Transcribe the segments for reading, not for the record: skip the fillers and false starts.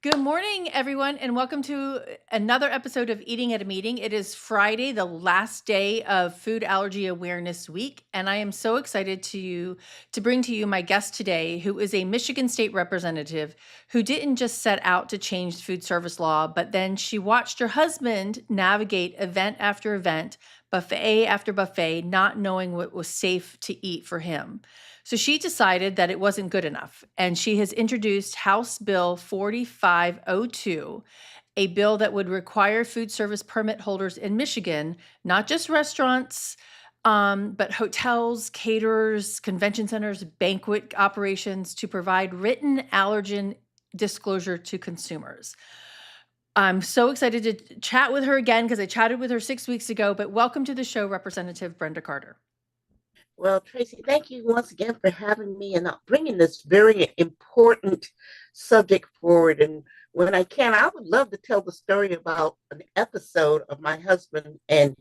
Good morning, everyone, and welcome to another episode of Eating at a Meeting. It is Friday, the last day of Food Allergy Awareness Week, and I am so excited to bring to you my guest today, who is a Michigan State representative who didn't just set out to change food service law, but then she watched her husband navigate event after event, buffet after buffet, not knowing what was safe to eat for him. So she decided that it wasn't good enough, and she has introduced House Bill 4502, a bill that would require food service permit holders in Michigan, not just restaurants, but hotels, caterers, convention centers, banquet operations, to provide written allergen disclosure to consumers. I'm so excited to chat with her again because I chatted with her 6 weeks ago, but welcome to the show, Representative Brenda Carter. Well, Tracy, thank you once again for having me and bringing this very important subject forward. And when I can, I would love to tell the story about an episode of my husband and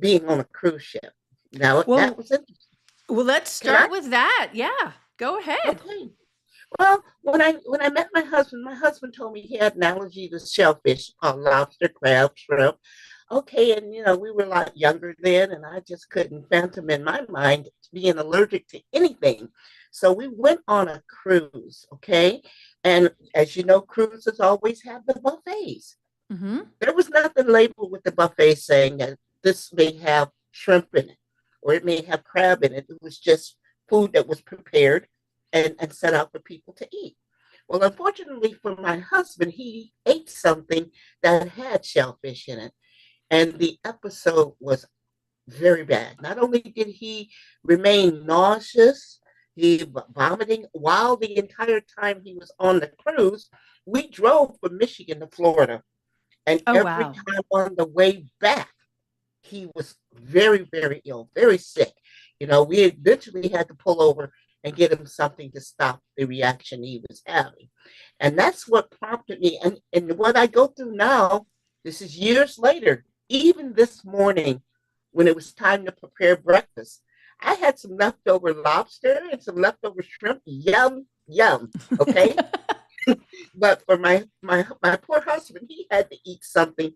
being on a cruise ship. Now, that was interesting. Well, let's start with that. Yeah, go ahead. Okay. Well, when I met my husband told me he had an allergy to shellfish, lobster, crab, shrimp. Okay, and we were a lot younger then, and I just couldn't fathom in my mind being allergic to anything. So we went on a cruise, okay? And as you know, cruises always have the buffets. Mm-hmm. There was nothing labeled with the buffet saying that this may have shrimp in it or it may have crab in it. It was just food that was prepared and set out for people to eat. Well, unfortunately for my husband, he ate something that had shellfish in it. And the episode was very bad. Not only did he remain nauseous, he vomiting while the entire time he was on the cruise. We drove from Michigan to Florida. And every time on the way back, he was very, very ill, very sick. We eventually had to pull over and get him something to stop the reaction he was having. And that's what prompted me. And what I go through now, this is years later, even this morning, when it was time to prepare breakfast, I had some leftover lobster and some leftover shrimp. Yum, yum. Okay. But for my poor husband, he had to eat something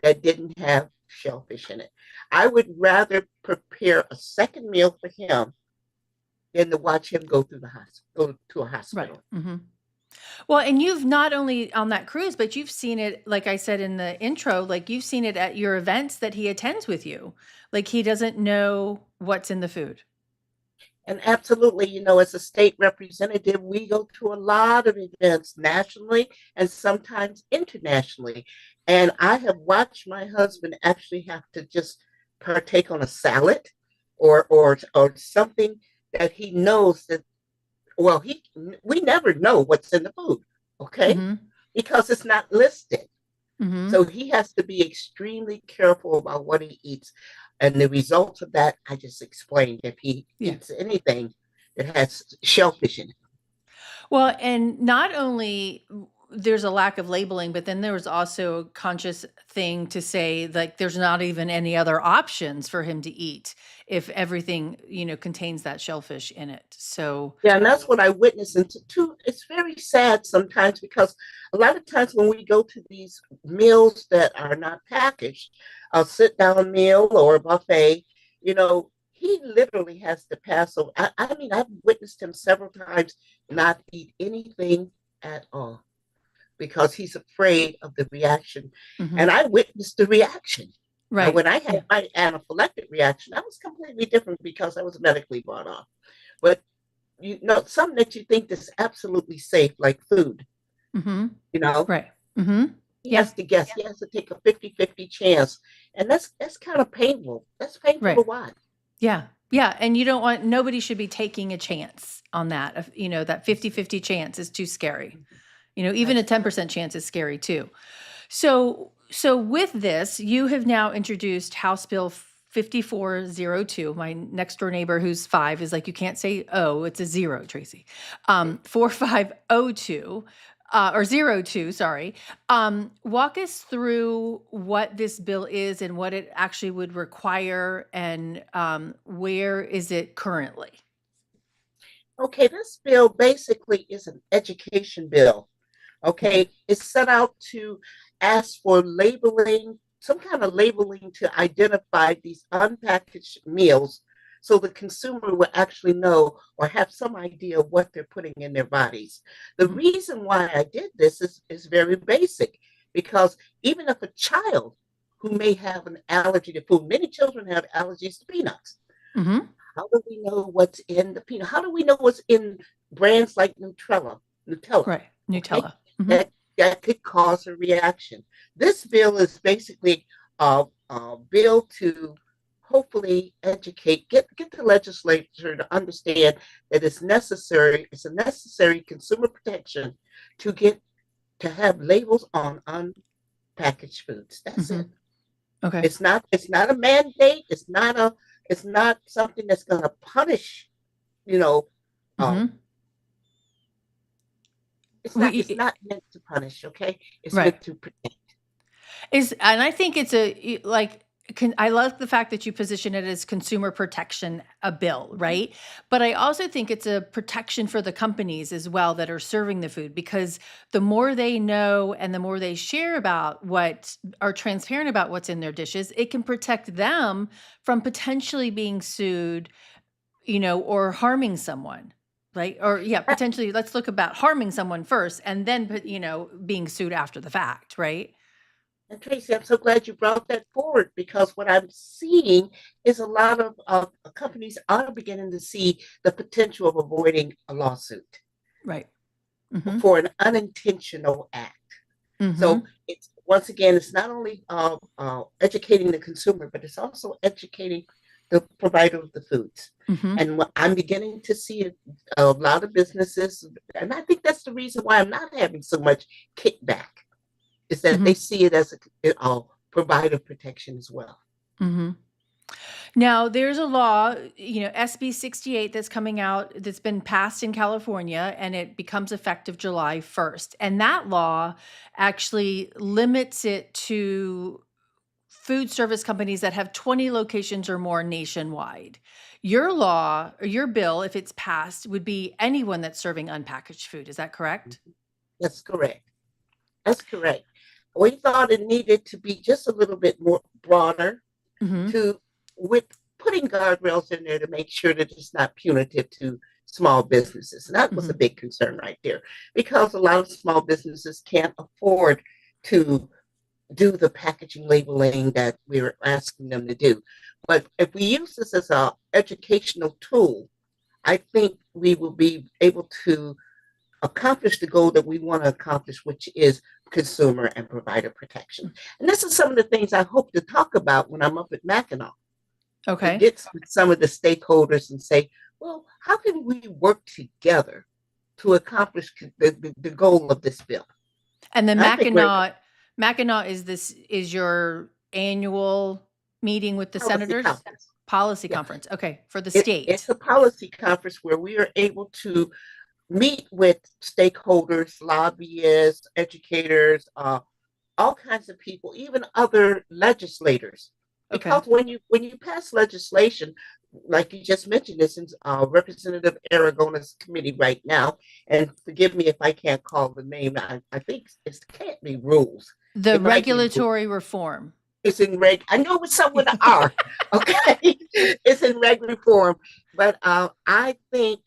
that didn't have shellfish in it. I would rather prepare a second meal for him than to watch him go to a hospital. Right. Mm-hmm. Well, and you've not only on that cruise, but you've seen it, like I said in the intro, like you've seen it at your events that he attends with you. Like he doesn't know what's in the food. And absolutely, as a state representative, we go to a lot of events nationally and sometimes internationally. And I have watched my husband actually have to just partake on a salad or something that he knows that, well, we never know what's in the food, okay? Mm-hmm. Because it's not listed. Mm-hmm. So he has to be extremely careful about what he eats. And the results of that, I just explained. If he eats anything that has shellfish in it. Well, and not only there's a lack of labeling, but then there was also a conscious thing to say, like, there's not even any other options for him to eat if everything, contains that shellfish in it. So yeah, and that's what I witnessed. And too, it's very sad sometimes because a lot of times when we go to these meals that are not packaged, a sit-down meal or a buffet, he literally has to pass over. I mean, I've witnessed him several times not eat anything at all because he's afraid of the reaction. mm-hmm. And I witnessed the reaction. Right. Now, when I had my anaphylactic reaction, that was completely different because I was medically brought off. But something that you think is absolutely safe, like food, mm-hmm. Right. Mm-hmm. He has to guess. He has to take a 50-50 chance. And that's kind of painful. That's painful to watch. Yeah. Yeah. And you don't want, nobody should be taking a chance on that. That 50-50 chance is too scary. Even a 10% chance is scary too. So with this, you have now introduced House Bill 5402. My next door neighbor who's 5 is like, you can't say, oh, it's a 0, Tracy. 4502. Or 02, sorry. Walk us through what this bill is and what it actually would require and where is it currently? Okay, this bill basically is an education bill Okay. Okay, it's set out to ask for labeling, some kind of labeling to identify these unpackaged meals so the consumer will actually know or have some idea of what they're putting in their bodies. The Mhm. reason why I did this is very basic because even if a child who may have an allergy to food, many children have allergies to peanuts. Mhm. How do we know what's in the peanut? How do we know what's in brands like Nutella? Right. Okay, Nutella. Mhm. that that could cause a reaction. This bill is basically a bill to hopefully get the legislature to understand that it's necessary. It's a necessary consumer protection to get to have labels on unpackaged foods. That's Mhm. it. Okay. It's not a mandate. It's not something that's going to punish. You know, um, Mhm. it's We not meant to punish. Okay, it's right. meant to protect. Is and I think it's like I love the fact that you position it as consumer protection a bill, right? But I also think it's a protection for the companies as well that are serving the food because the more they know and the more they share about what are transparent about what's in their dishes, it can protect them from potentially being sued, or harming someone. Right? Or yeah, potentially let's look about harming someone first and then being sued after the fact, right? And Tracy, I'm so glad you brought that forward because what I'm seeing is a lot of companies are beginning to see the potential of avoiding a lawsuit Right. Mhm. for an unintentional act. So Mhm. it's once again, it's not only educating the consumer, but it's also educating the provider of the foods. Mhm. And what I'm beginning to see a lot of businesses, and I think that's the reason why I'm not having so much kickback, is that they Mhm. see it as a provider protection as well. Mhm. Now, there's a law, SB 68 that's coming out that's been passed in California and it becomes effective July 1st. And that law actually limits it to food service companies that have 20 locations or more nationwide. Your law or your bill, if it's passed, would be anyone that's serving unpackaged food. Is that correct? That's correct. That's correct. We thought it needed to be just a little bit more broader Mhm. to with putting guardrails in there to make sure that it's not punitive to small businesses. And that was a Mhm. big concern right there because a lot of small businesses can't afford to do the packaging labeling that we were asking them to do. But if we use this as an educational tool, I think we will be able to accomplish the goal that we want to accomplish, which is consumer and provider protection. And this is some of the things I hope to talk about when I'm up at Mackinac to Okay. get with some of the stakeholders and say, well, how can we work together to accomplish the goal of this bill? And the And I think we're Mackinac is your annual meeting with the policy senators? conference. Policy Yeah, conference. Okay, for the it's state. a policy conference where we are able to meet with stakeholders, lobbyists, educators, all kinds of people, even other legislators. Okay. Because when you pass legislation, like you just mentioned, this is Representative Aragona's committee right now, and forgive me if I can't call the name. I think it can't be rules. The It might be rules. regulatory reform. It's in reg. I know it's something with an R. Okay, it's in reg reform, but I think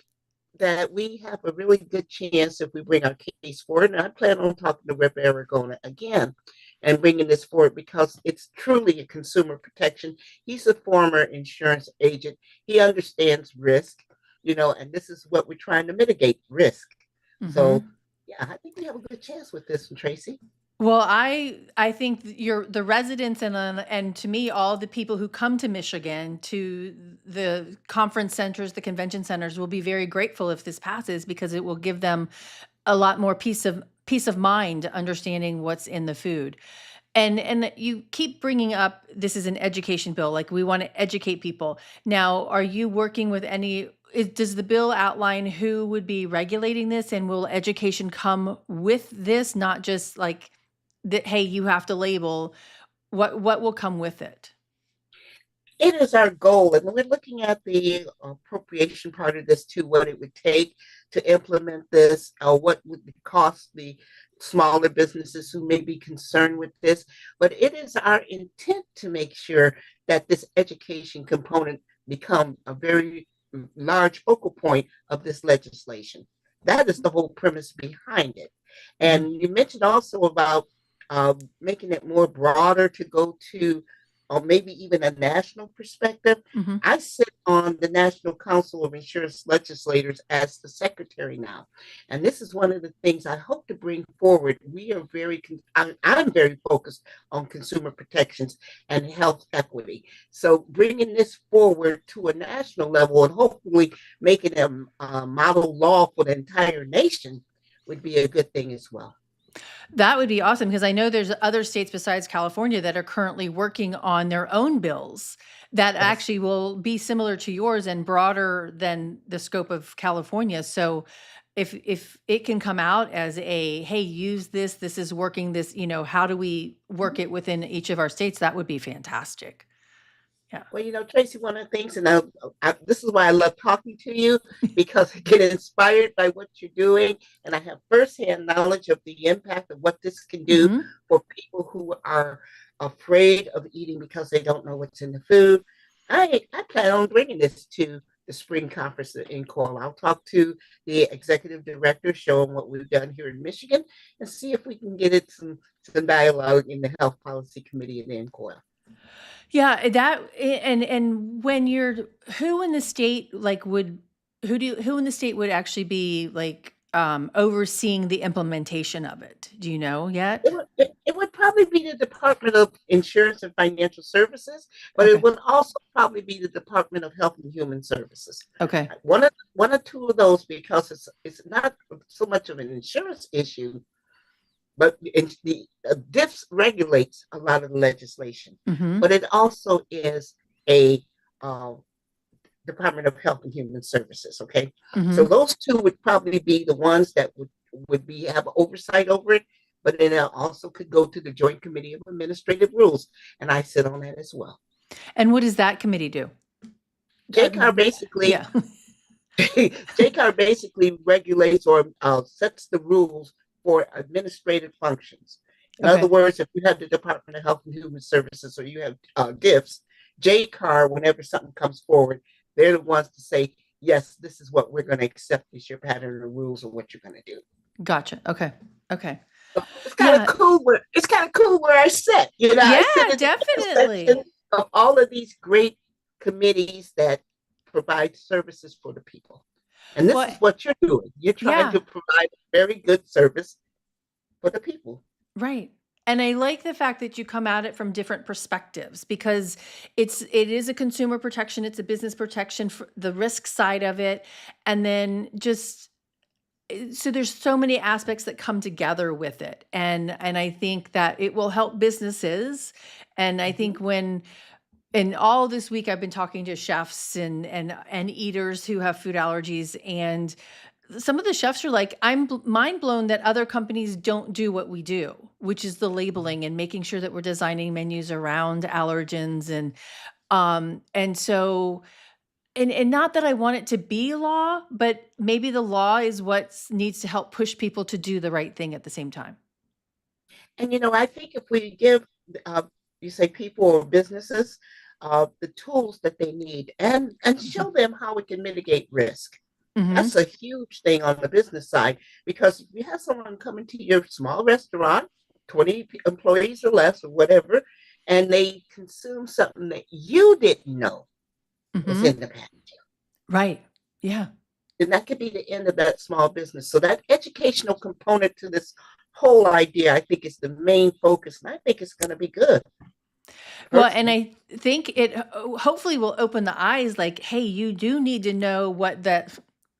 that we have a really good chance if we bring our case forward. And I plan on talking to Rep. Aragona again and bringing this forward because it's truly a consumer protection. He's a former insurance agent. He understands risk, and this is what we're trying to mitigate risk. So, Mhm. yeah, I think we have a good chance with this one, Tracy. Well, I think you're the residents and to me, all the people who come to Michigan to the conference centers, the convention centers will be very grateful if this passes because it will give them a lot more peace of mind understanding what's in the food. And you keep bringing up this is an education bill, like we want to educate people. Now, are you working with does the bill outline who would be regulating this and will education come with this, not just like that, hey, you have to label what will come with it? It is our goal, and we're looking at the appropriation part of this too, what it would take to implement this, what would it cost the smaller businesses who may be concerned with this. But it is our intent to make sure that this education component become a very large focal point of this legislation. That is the whole premise behind it. Mhm. And you mentioned also about making it more broader to go to or maybe even a national perspective. Mhm. I sit on the National Council of Insurance Legislators as the secretary now. And this is one of the things I hope to bring forward. We are I'm very focused on consumer protections and health equity. So bringing this forward to a national level and hopefully making a model law for the entire nation would be a good thing as well. That would be awesome because I know there's other states besides California that are currently working on their own bills that Yes. actually will be similar to yours and broader than the scope of California. So if it can come out as a, hey, use this, this is working, this, how do we work it within each of our states? That would be fantastic. Yeah. Well, Tracy, one of the things, and this is why I love talking to you because I get inspired by what you're doing, and I have firsthand knowledge of the impact of what this can do Hmm. for people who are afraid of eating because they don't know what's in the food. I plan on bringing this to the spring conference in Coral. I'll talk to the executive director, show them what we've done here in Michigan, and see if we can get it some dialogue in the health policy committee in Coral. Yeah, and when you're who in the state like would who in the state would actually be like overseeing the implementation of it? Do you know It yet? would, it would probably be the Department of Insurance and Financial Services, but it Okay. would also probably be the Department of Health and Human Services. Okay. One or two of those because it's not so much of an insurance issue, but the DIFS regulates a lot of the legislation, Mhm. but it also is a uh, Department of Health and Human Services. Okay, so Mhm. those two would probably be the ones that would be have oversight over it. But then it also could go to the Joint Committee of Administrative Rules, and I sit on that as well. And what does that committee do? JCAR basically Yeah. JCAR basically regulates or sets the rules for administrative functions. In other Okay. words, if you have the Department of Health and Human Services or you have DIFs, JCAR, whenever something comes forward, they're the ones to say, yes, this is what we're going to accept as your pattern of rules or what you're going to do. Gotcha. Okay. Okay. It's kind of Yeah. cool. It's kind of cool where I sit. Yeah, I sit at the definitely. intersection of all of these great committees that provide services for the people. And this Well, is what you're doing. You're trying yeah. to provide a very good service for the people. Right. And I like the fact that you come at it from different perspectives because it is a consumer protection, it's a business protection for the risk side of it. And then just so there's so many aspects that come together with it. And I think that it will help businesses. And I Mm-hmm. think when and all this week I've been talking to chefs and eaters who have food allergies, and some of the chefs are like, I'm mind blown that other companies don't do what we do, which is the labeling and making sure that we're designing menus around allergens and so and not that I want it to be law, but maybe the law is what needs to help push people to do the right thing at the same time. And I think if we give, uh, you say people or businesses, the tools that they need and Mhm. show them how we can mitigate risk. That's Mhm. a huge thing on the business side because if you have someone coming to your small restaurant, 20 employees or less or whatever, and they consume something that you didn't know was Mhm. in the package, Right. Yeah. then that could be the end of that small business. So that educational component to this whole idea, I think, is the main focus, and I think it's going to be good. Well, and Personally, I think it hopefully will open the eyes like, hey, you do need to know what that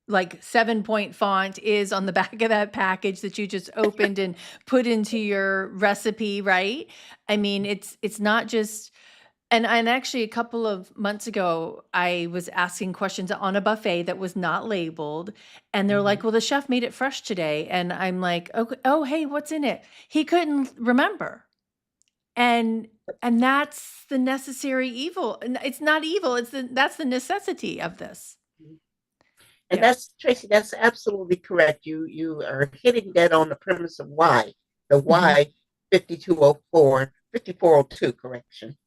like 7-point font is on the back of that package that you just opened and put into your recipe, right? I mean, it's not just and actually a couple of months ago, I was asking questions on a buffet that was not labeled, and they're mm-hmm. like, "Well, the chef made it fresh today." And I'm like, "Okay, oh, hey, what's in it?" He couldn't remember. And that's the necessary evil. And it's not evil, that's the necessity of this. And Yeah. that's Tracy, that's absolutely correct. You are hitting that on the premise of why. The Mhm. why 5204, 5402 correction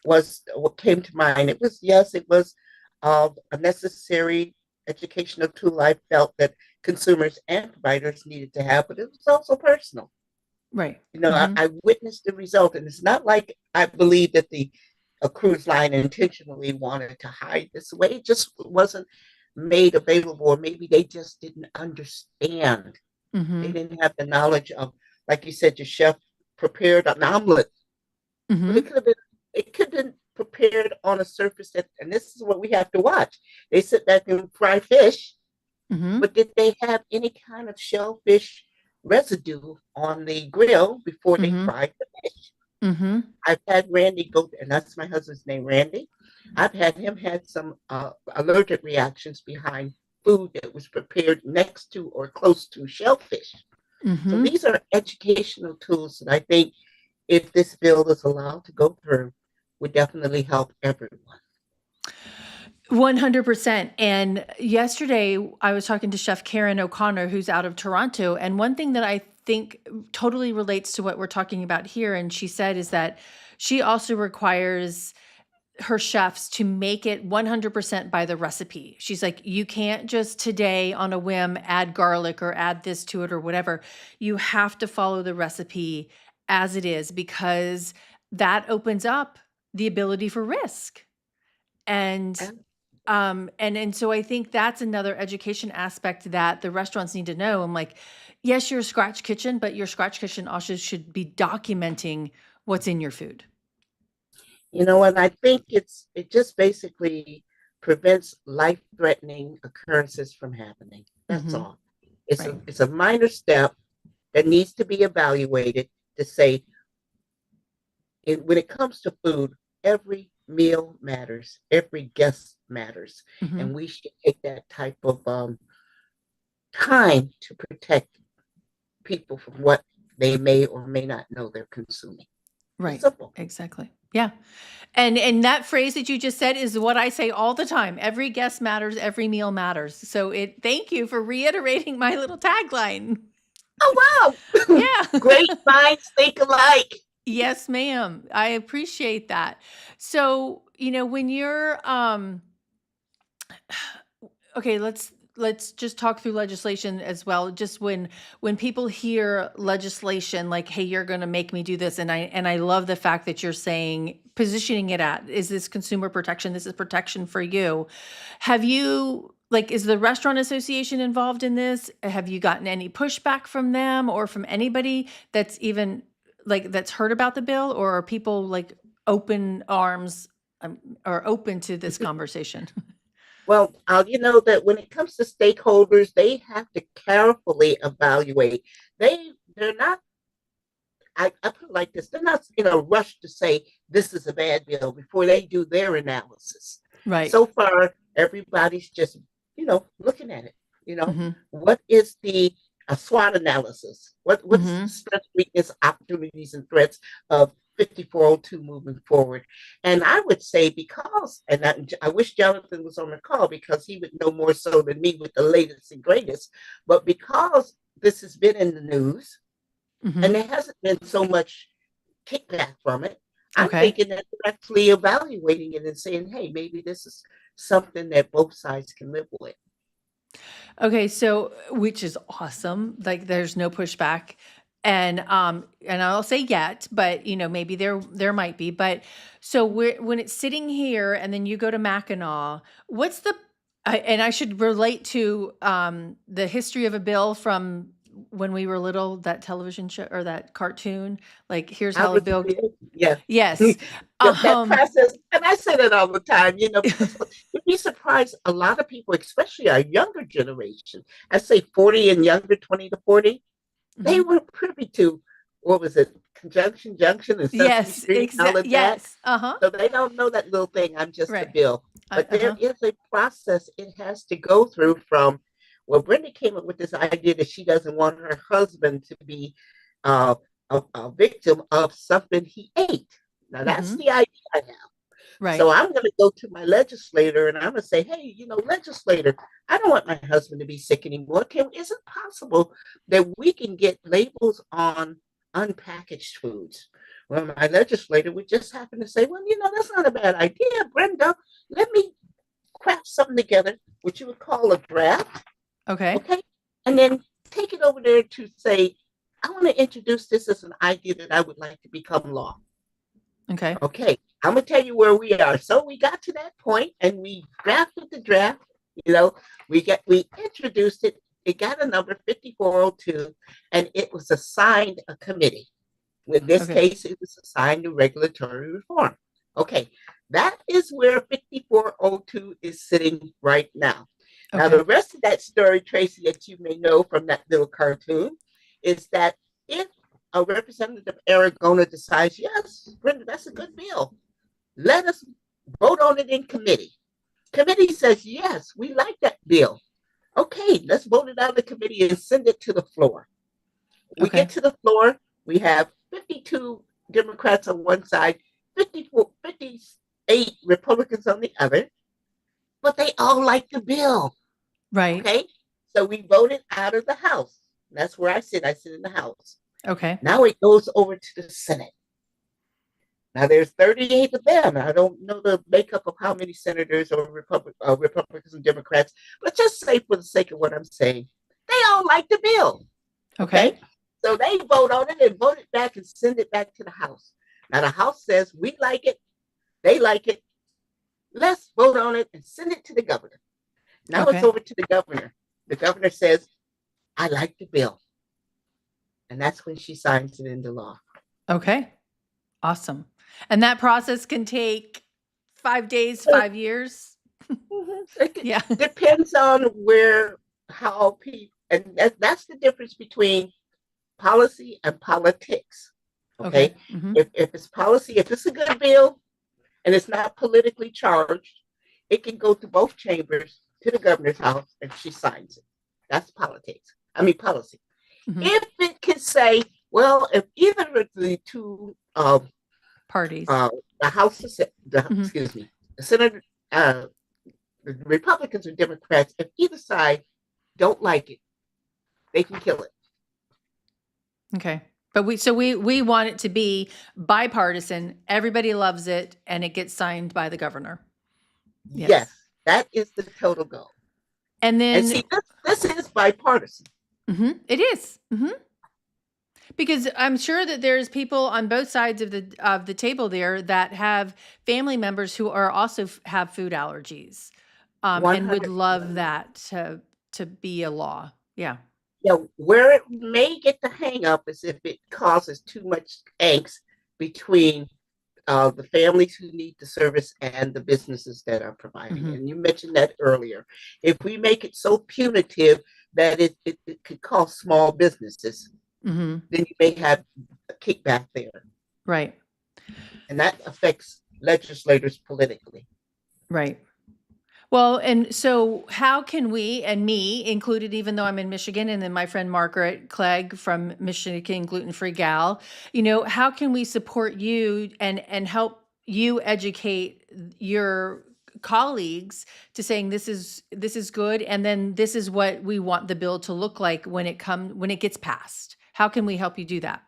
was what came to mind. It was, yes, it was a necessary educational tool I felt that consumers and providers needed to have, but it was also personal. Right. You know, Mhm. I witnessed the result, and it's not like I believe that the a cruise line intentionally wanted to hide this away. It just wasn't made available, or maybe they just didn't understand. They Mhm. didn't have the knowledge of, like you said, your chef prepared an omelet, but Mhm. it could have been prepared on a surface that, and this is what we have to watch. They sit back and fry fish, Mhm. but did they have any kind of shellfish residue on the grill before they Mhm. fried the fish? Mhm. I've had Randy go, and that's my husband's name, Randy. I've had him had some allergic reactions behind food that was prepared next to or close to shellfish. So Mhm. these are educational tools that I think, if this bill is allowed to go through, would definitely help everyone. 100%. And yesterday, I was talking to Chef Karen O'Connor, who's out of Toronto. And one thing that I think totally relates to what we're talking about here, and she said, is that she also requires her chefs to make it 100% by the recipe. She's like, you can't just today on a whim add garlic or add this to it or whatever. You have to follow the recipe as it is, because that opens up the ability for risk. And And and so I think that's another education aspect that the restaurants need to know. I'm like, yes, you're a scratch kitchen, but your scratch kitchen also should be documenting what's in your food. you know what? I think it just basically prevents life-threatening occurrences from happening. That's Hmm. all. It's Right. a minor step that needs to be evaluated to say, when it comes to food, every meal matters, every guest matters, Hmm. and we should take that type of time to protect people from what they may or may not know they're consuming. It's Right. simple. Exactly. Yeah. And that phrase that you just said is what I say all the time. Every guest matters, every meal matters. So thank you for reiterating my little tagline. Oh, wow. Yeah. Great minds think alike. Yes, ma'am. I appreciate that. So, when you're okay, let's just talk through legislation as well. Just when people hear legislation like, hey, you're going to make me do this, and I love the fact that you're saying, positioning it at, is this consumer protection? This is protection for you. Have you, like, is the restaurant association involved in this? Have you gotten any pushback from them or from anybody that's even like that's heard about the bill, or are people like open arms, or open to this conversation? Well, you know that when it comes to stakeholders, they have to carefully evaluate. They're not. I put it like this: they're not in a rush to say this is a bad bill before they do their analysis. Right. So far, everybody's just looking at it. Mhm. What is the a SWOT analysis? What's the Mhm. strengths, weakness, opportunities, and threats of 5402 moving forward? And I would say, because, and I wish Jonathan was on the call because he would know more so than me with the latest and greatest, but because this has been in the news and Mhm. there hasn't been so much kickback from it, I'm Okay. thinking that they're actually evaluating it and saying, hey, maybe this is something that both sides can live with. Okay, so which is awesome. Like there's no pushback. And I'll say yet, but maybe there might be. But so when it's sitting here and then you go to Mackinac, what's and I should relate to the history of a bill from when we were little, that television show or that cartoon. Like here's I how a was, bill. yeah. Yes. That Um, process, and I say that all the time, because you'd be surprised. A lot of people, especially our younger generation, I say 40 and younger, 20 to 40, they mhm. weren't privy to, what was it, Conjunction Junction and Sesame Yes, Street and all of that. yes. Uh-huh. So they don't know that little thing, I'm just a Right. bill. But there Uh-huh. is a process it has to go through from, well, Brenda came up with this idea that she doesn't want her husband to be a victim of something he ate. Now that's Mhm. the idea I have. So Right. I'm going to go to my legislator and I'm going to say, hey, legislator, I don't want my husband to be sick anymore. Is it possible that we can get labels on unpackaged foods? Well, my legislator would just happen to say, well, that's not a bad idea, Brenda. Let me craft something together, which you would call a draft, Okay. okay? And then take it over there to say, I want to introduce this as an idea that I would like to become law. Okay. Okay, I'm gonna tell you where we are. So we got to that point and we drafted the draft. You know, we introduced it. It got a number 5402, and it was assigned a committee. In this Okay. case, it was assigned to regulatory reform. Okay, that is where 5402 is sitting right now. Now, Okay. the rest of that story, Tracy, that you may know from that little cartoon, is that if a representative Aragona decides, yes, Brenda, that's a good bill, let us vote on it in committee. Committee says, yes, we like that bill. Okay, let's vote it out of the committee and send it to the floor. We get Okay. to the floor, we have 52 Democrats on one side, 58 Republicans on the other, but they all like the bill. Right. Okay, so we voted out of the House. That's where I sit. I sit in the House. Okay. Now it goes over to the Senate. Now there's 38 of them. I don't know the makeup of how many senators or Republicans and Democrats, but just say for the sake of what I'm saying, they all like the bill. Okay. Okay, so they vote on it and vote it back and send it back to the House. Now the House says we like it, they like it. Let's vote on it and send it to the governor. Now it's Okay. over to the governor. The governor says, I like the bill. And that's when she signs it into law. Okay. Awesome. And that process can take 5 days, So 5 years? it Yeah. depends on how people, and that's the difference between policy and politics. Okay. Okay. Mhm. If it's policy, if it's a good bill and it's not politically charged, it can go to both chambers to the governor's house and she signs it. That's politics. I mean, policy. Mhm. If it can say, well, if either of the two Parties. uh, the House, Mhm. excuse me, the Senate, the Republicans or Democrats, if either side don't like it, they can kill it. Okay. But we want it to be bipartisan, everybody loves it, and it gets signed by the governor. Yes, Yes. that is the total goal. And And then see, this is bipartisan. it is. Because I'm sure that there's people on both sides of the table there that have family members who are also have food allergies, and would 100. love that to be a law. Yeah. Yeah, where it may get the hang up is if it causes too much angst between the families who need the service and the businesses that are providing it. hmm And you mentioned that earlier. If we make it so punitive that it could cost small businesses, hmm then you may have a kickback there. Right. And that affects legislators politically. Right. Well, and so how can we, and me included, even though I'm in Michigan, and then my friend Margaret Clegg from Michigan Gluten Free Gal, how can we support you and help you educate your colleagues to saying this is good, and then this is what we want the bill to look like when it gets passed. How can we help you do that?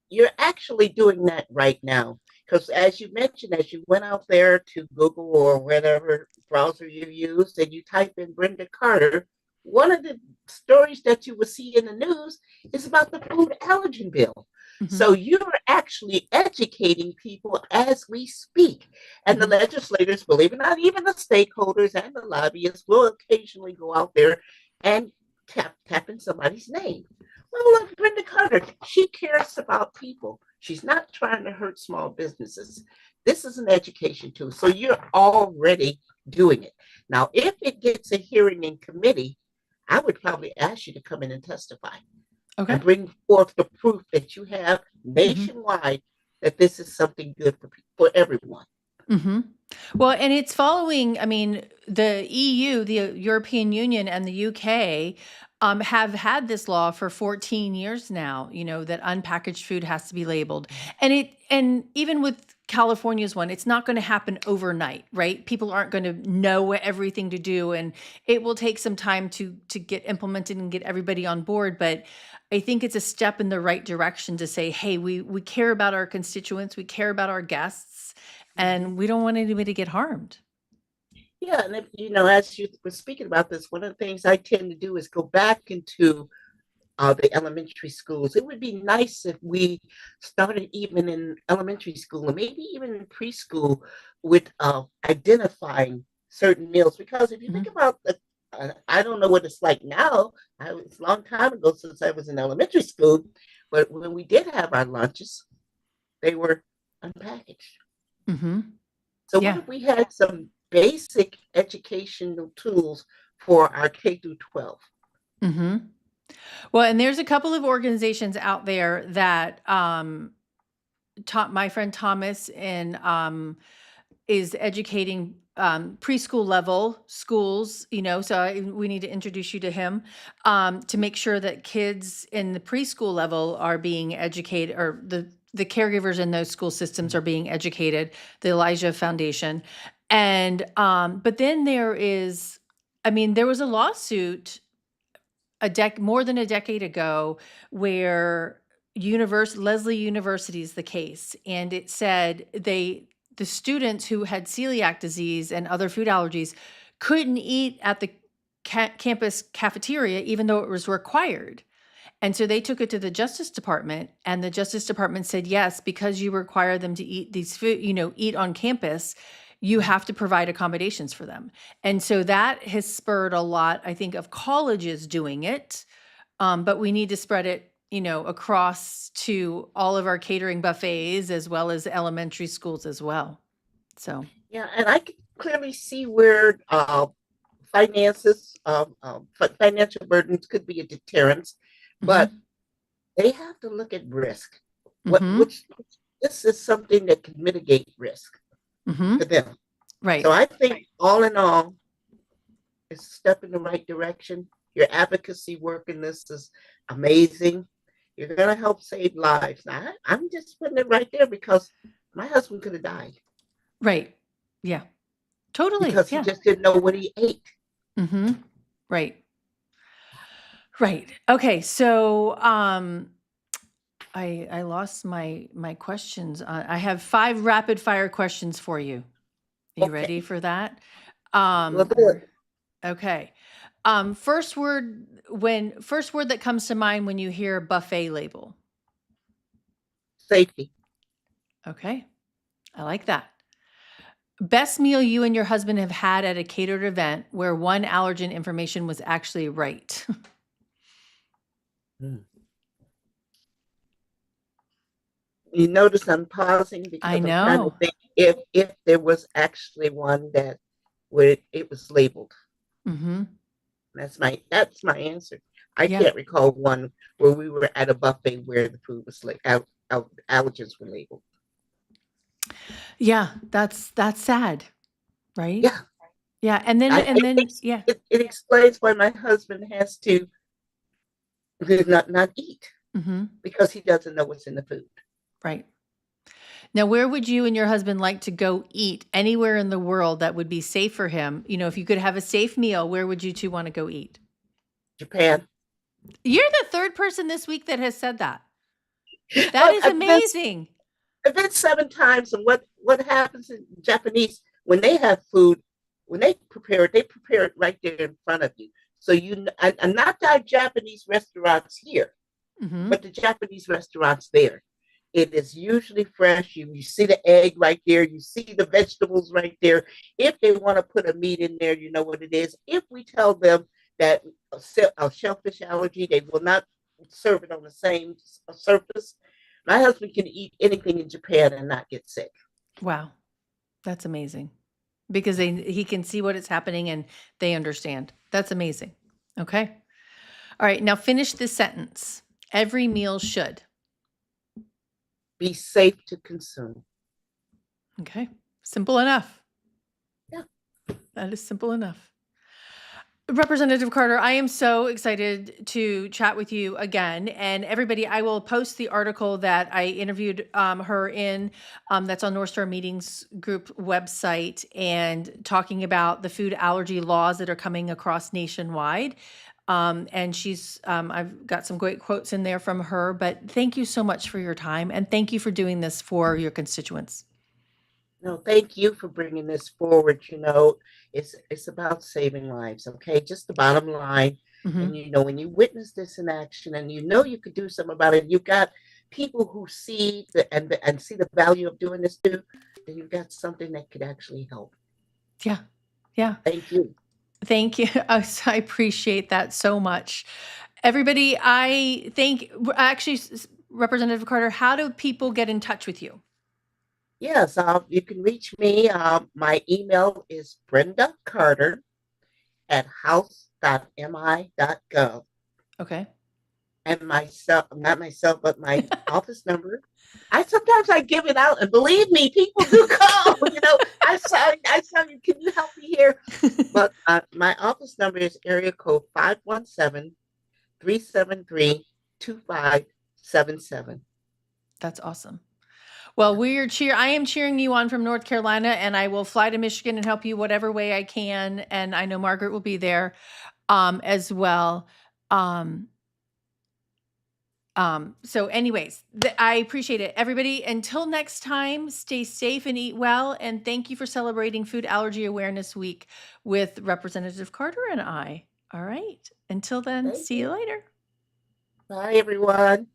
You're actually doing that right now. Because as you mentioned, as you went out there to Google or whatever browser you used and you type in Brenda Carter, one of the stories that you will see in the news is about the food allergen bill. hmm So you're actually educating people as we speak. And the hmm legislators, believe it or not, even the stakeholders and the lobbyists will occasionally go out there and tap in somebody's name. Well, look, Brenda Carter, she cares about people. She's not trying to hurt small businesses. This is an education tool. So you're already doing it. Now, if it gets a hearing in committee, I would probably ask you to come in and testify and Okay. bring forth the proof that you have hmm nationwide that this is something good for everyone. hmm Well, and it's following, I mean, the EU, the European Union, and the UK. have had this law for 14 years now, that unpackaged food has to be labeled. And even with California's one, it's not going to happen overnight, right? People aren't going to know everything to do, and it will take some time to get implemented and get everybody on board. But I think it's a step in the right direction to say, hey, we care about our constituents, we care about our guests, and we don't want anybody to get harmed. Yeah, and if, as you were speaking about this, one of the things I tend to do is go back into the elementary schools. It would be nice if we started even in elementary school and maybe even in preschool with identifying certain meals. Because if you Hmm. think about I don't know what it's like now. It's a long time ago since I was in elementary school, but when we did have our lunches, they were unpackaged. Hmm. So what Yeah. if we had some basic educational tools for our K through 12? Hmm. Well, and there's a couple of organizations out there that taught my friend Thomas and is educating preschool level schools, so we need to introduce you to him to make sure that kids in the preschool level are being educated, or the caregivers in those school systems are being educated, the Elijah Foundation. And but then there was a lawsuit more than a decade ago where Leslie University is the case, and it said the students who had celiac disease and other food allergies couldn't eat at the campus cafeteria even though it was required. And so they took it to the Justice Department, and the Justice Department said, yes, because you require them to eat these food, eat on campus, you have to provide accommodations for them. And so that has spurred a lot, I think, of colleges doing it. But we need to spread it, across to all of our catering buffets as well as elementary schools as well. So, Yeah, and I can clearly see where finances, financial burdens could be a deterrence, but hmm. they have to look at risk. Hmm. Which this is something that can mitigate risk for Hmm. them. So Right. I think all in all, it's a step in the right direction. Your advocacy work in this is amazing. You're going to help save lives. Now, I'm just putting it right there because my husband could have died Right. Yeah. Totally. because he Yeah. just didn't know what he ate. Hmm. Right. Right. Okay. So, I lost my questions. I have 5 rapid fire questions for you. Are you ready Okay, for that? well, We're good. okay. First word that comes to mind when you hear buffet label. Safety. Okay. I like that. Best meal you and your husband have had at a catered event where one allergen information was actually right. Mm. You notice I'm pausing I because I'm trying to know. think if there was actually one that where it was labeled. Mhm. That's my answer. I Yeah. can't recall one where we were at a buffet where the food was like allergens were labeled. Yeah, that's sad, right? Yeah, Yeah, and then I, and it, then yeah. it explains why my husband has to not eat Mhm. because he doesn't know what's in the food. Right. Now, where would you and your husband like to go eat anywhere in the world that would be safe for him? If you could have a safe meal, where would you 2 wanna go eat? Japan. You're the 3rd person this week that has said that. That Well, is amazing. I've been 7 times, and what happens in Japanese when they have food, when they prepare it right there in front of you. So and not our Japanese restaurants here, Mhm. but the Japanese restaurants there. It is usually fresh. You see the egg right there. You see the vegetables right there. If they want to put a meat in there, you know what it is. If we tell them that a shellfish allergy, they will not serve it on the same surface. My husband can eat anything in Japan and not get sick. Wow, that's amazing. Because he can see what is happening and they understand. That's amazing. Okay. All right, now finish this sentence. Every meal should. Be safe to consume. Okay. Simple enough. Yeah. That is simple enough. Representative Carter, I am so excited to chat with you again. And everybody, I will post the article that I interviewed her in, that's on North Star Meetings Group website, and talking about the food allergy laws that are coming across nationwide. And I've got some great quotes in there from her. But thank you so much for your time, and thank you for doing this for your constituents. No, thank you for bringing this forward. It's about saving lives. Okay, just the bottom line. Hmm. And when you witness this in action, and you could do something about it, you've got people who see and see the value of doing this too. Then you've got something that could actually help. Yeah. Yeah. Thank you. Thank you. I appreciate that so much. Everybody, I think actually, Representative Carter, how do people get in touch with you? Yes, you can reach me. My email is Brenda Carter at house.mi.gov. Okay. And myself, not myself, but my office number. I give it out, and believe me, people do call. I saw you. Can you help me here? But my office number is area code 517-373-2577. That's awesome. Well, I am cheering you on from North Carolina, and I will fly to Michigan and help you whatever way I can. And I know Margaret will be there as well. So anyways, I appreciate it. Everybody, until next time, stay safe and eat well. And thank you for celebrating Food Allergy Awareness Week with Representative Carter and I. All right. Until then, Thank see you you. later. Bye, everyone.